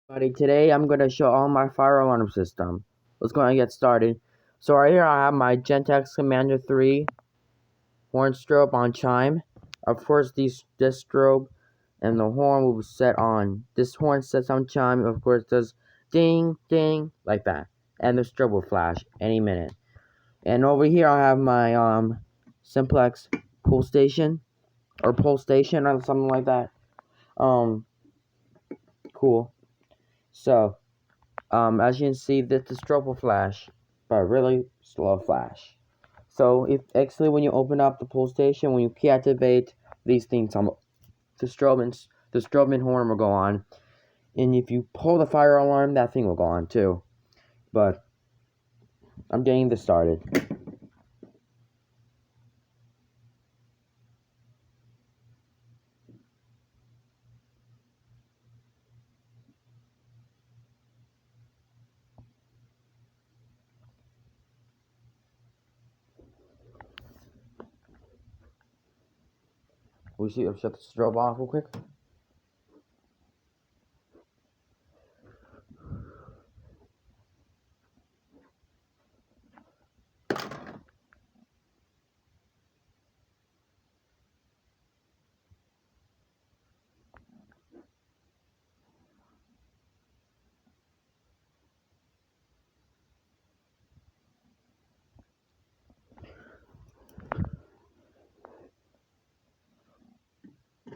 Buddy, today I'm going to show all my fire alarm system. Let's go ahead and get started. So right here I have my Gentex Commander 3 horn strobe on chime. Of course this strobe and the horn will be set on. This horn sets on chime, of course does ding ding like that. And the strobe will flash any minute. And over here I have my Simplex pull station or something like that. Cool. So as you can see, the strobe will flash, but really slow flash. So if actually when you open up the pull station, when you key activate these things, the strobe and horn will go on, and if you pull the fire alarm, that thing will go on too. But I'm getting this started. We see. Shut the strobe off real quick.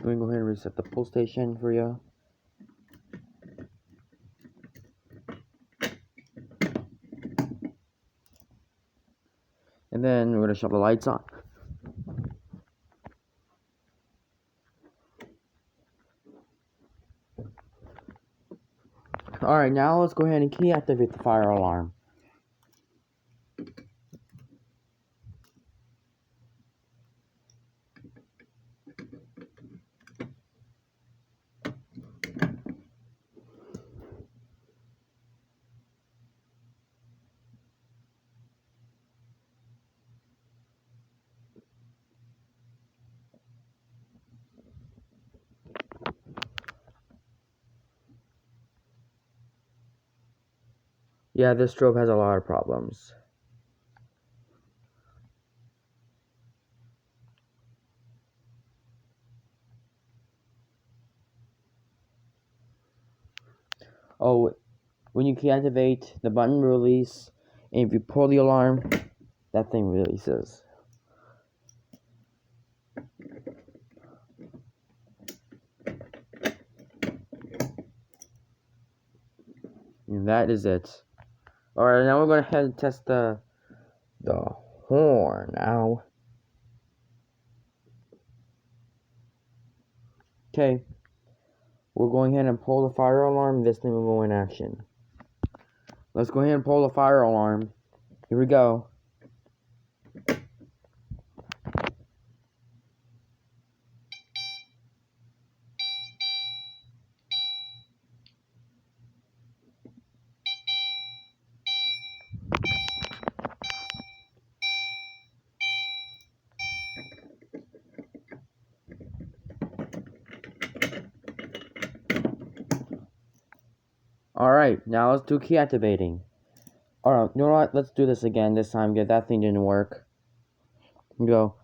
Let me go ahead and reset the pull station for you. And then we're gonna shut the lights on. Alright, now let's go ahead and key activate the fire alarm. Yeah, this strobe has a lot of problems. Oh, when you key activate, the button release, and if you pull the alarm, that thing releases. And that is it. Alright, now we're going to head and test the horn now. Okay, we're going ahead and pull the fire alarm. This thing will go in action. Let's go ahead and pull the fire alarm. Here we go. Alright, now let's do key activating. Alright, you know what? Let's do this again this time because that thing didn't work. Go.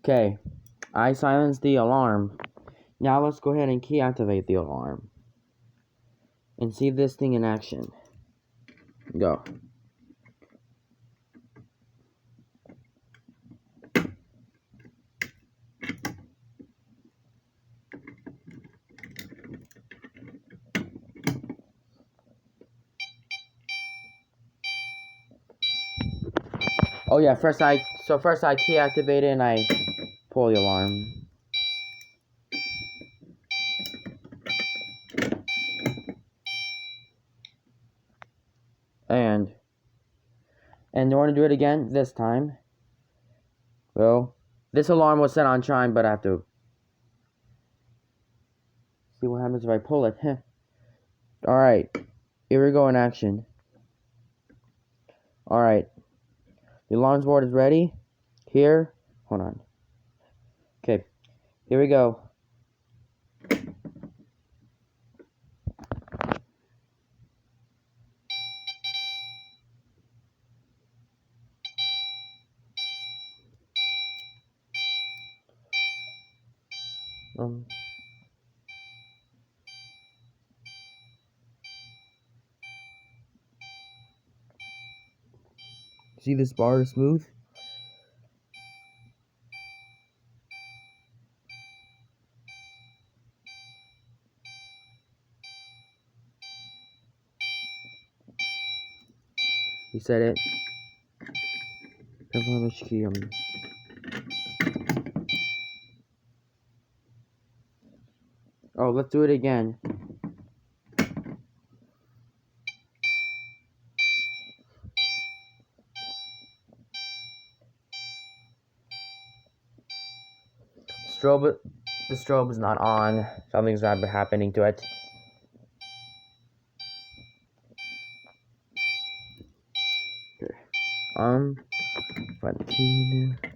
Okay, I silenced the alarm. Now let's go ahead and key activate the alarm. And see this thing in action. Go. Oh yeah, first I key activated and I pull the alarm. And you want to do it again this time? Well, This alarm was set on chime, but I have to see what happens if I pull it. Alright, here we go in action. Alright, the alarm board is ready. Here, hold on. Okay, here we go. See this bar is smooth? You said it. Oh, let's do it again. The strobe is not on. Something's not happening to it. Okay. Find the key now.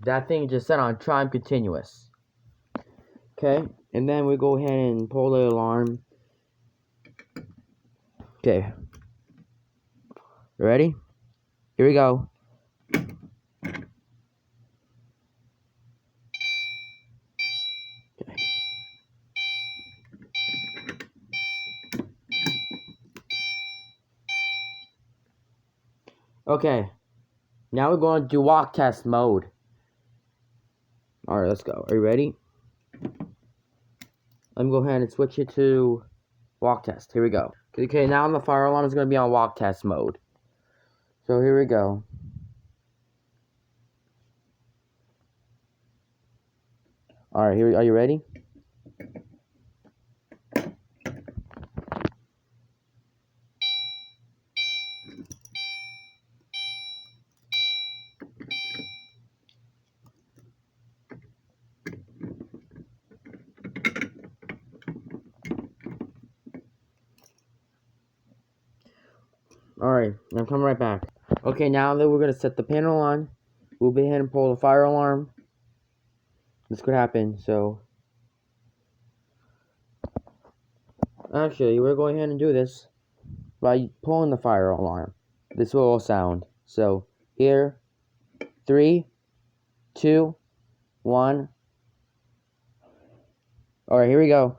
That thing just set on chime continuous. Okay, and then we go ahead and pull the alarm. Okay. Ready? Here we go. Okay. Now we're going to do walk test mode. Alright, let's go. Are you ready? Let me go ahead and switch it to walk test. Here we go. Okay, now the fire alarm is going to be on walk test mode. So here we go. Alright, here, are you ready? Alright, I'm coming right back. Okay, now that we're going to set the panel on, we'll go ahead and pull the fire alarm. This could happen, so... Actually, we're going ahead and do this by pulling the fire alarm. This will all sound. So, here, 3, 2, 1. Alright, here we go.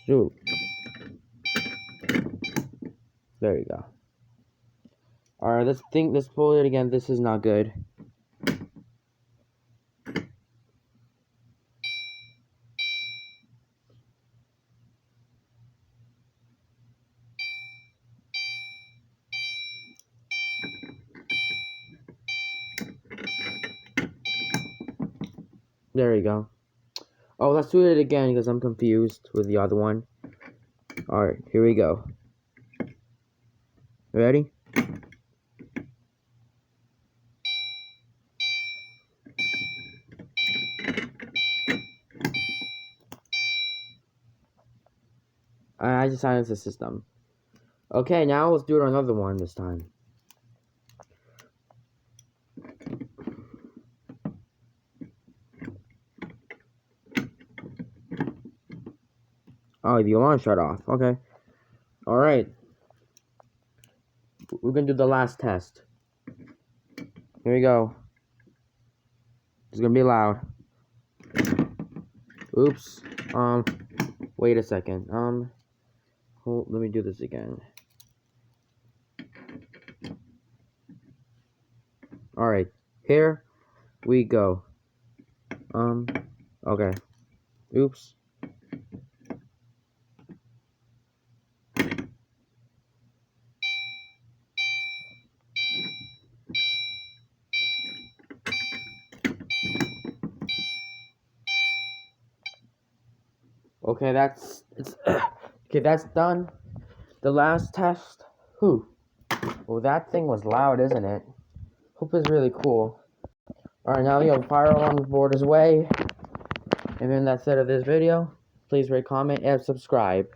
Shoot. There you go. Alright, let's pull it again. This is not good. There you go. Oh, let's do it again because I'm confused with the other one. Alright, here we go. Ready? I just silenced the system. Okay, now let's do it on another one this time. Oh, the alarm shut off. Okay. Alright. We're gonna do the last test. Here we go. It's gonna be loud. Oops. Wait a second. Let me do this again. Alright. Here we go. Okay. Oops. Okay, okay, that's done. The last test. Whew. Well, that thing was loud, isn't it? Hope it's really cool. Alright, now the fire alarm board is away. And then that's it of this video. Please rate, comment, and subscribe.